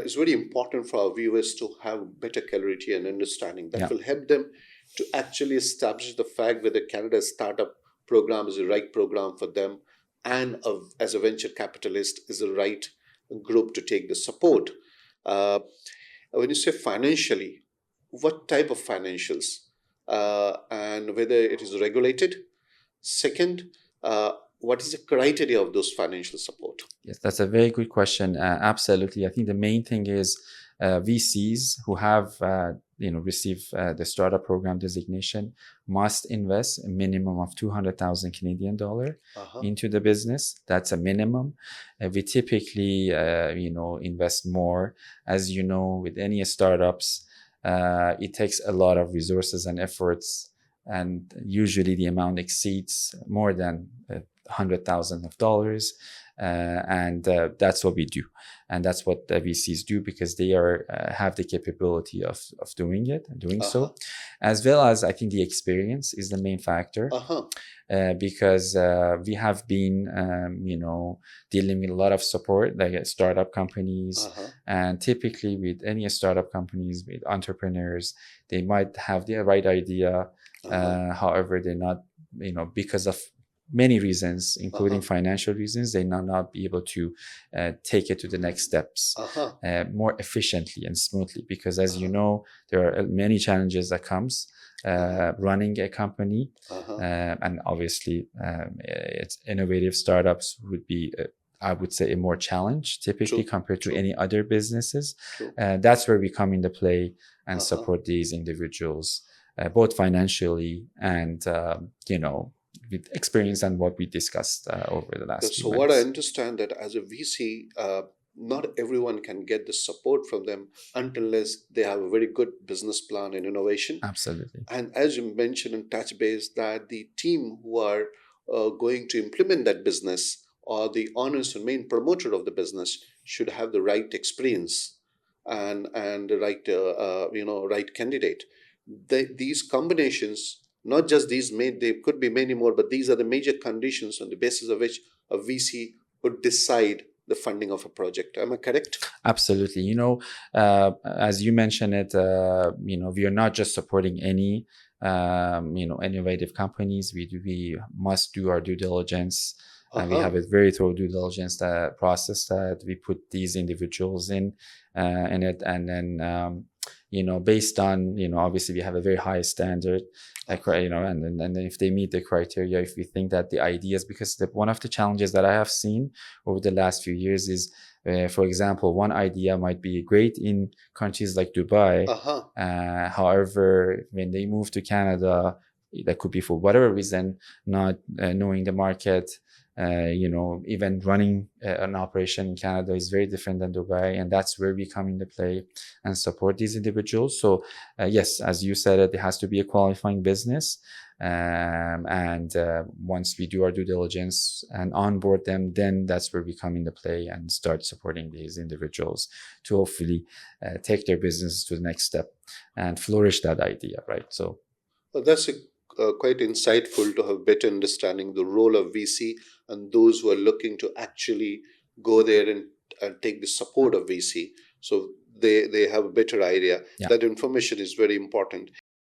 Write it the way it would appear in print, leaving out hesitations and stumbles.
it's very important for our viewers to have better clarity and understanding that Yeah. will help them to actually establish the fact whether Canada's startup program is the right program for them, and as a venture capitalist is the right group to take the support. Uh, when you say financially, what type of financials, and whether it is regulated? Second, what is the criteria of those financial support? Yes, that's a very good question. Absolutely. I think the main thing is VCs who have received the startup program designation must invest a minimum of 200,000 Canadian dollar Uh-huh. into the business. That's a minimum. We typically invest more. As you know, with any startups, it takes a lot of resources and efforts, and usually the amount exceeds more than $100,000. And that's what we do, and that's what the VCs do, because they have the capability of doing it and doing so, as well as I think the experience is the main factor. Because we have been dealing with a lot of support, like startup companies, and typically with any startup companies, with entrepreneurs, they might have the right idea, however they're not, because of many reasons, including financial reasons, they not be able to take it to the next steps more efficiently and smoothly, because as you know, there are many challenges that comes running a company, and obviously it's innovative startups would be I would say a more challenge typically compared to any other businesses. That's where we come into play and support these individuals, both financially and with experience and what we discussed over the last few So minutes. what I understand that as a VC, not everyone can get the support from them unless they have a very good business plan and innovation. Absolutely. And as you mentioned in touch base, that the team who are going to implement that business, or the owners and main promoter of the business, should have the right experience and the right right candidate. These combinations, not just these made, there could be many more, but these are the major conditions on the basis of which a VC would decide the funding of a project. Am I correct? Absolutely. As you mentioned it, we are not just supporting any innovative companies. We must do our due diligence. And we have a very thorough due diligence process that we put these individuals in it, and then based on obviously we have a very high standard, and then if they meet the criteria, if we think that the ideas, because one of the challenges that I have seen over the last few years is, for example, one idea might be great in countries like Dubai. However, when they move to Canada, that could be for whatever reason, not knowing the market. Even running an operation in Canada is very different than Dubai, and that's where we come into play and support these individuals. So yes, as you said, it has to be a qualifying business, and once we do our due diligence and onboard them, then that's where we come into play and start supporting these individuals to hopefully take their business to the next step and flourish that idea, right? So that's quite insightful to have better understanding the role of VC and those who are looking to actually go there and take the support of VC. So they have a better idea. That information is very important.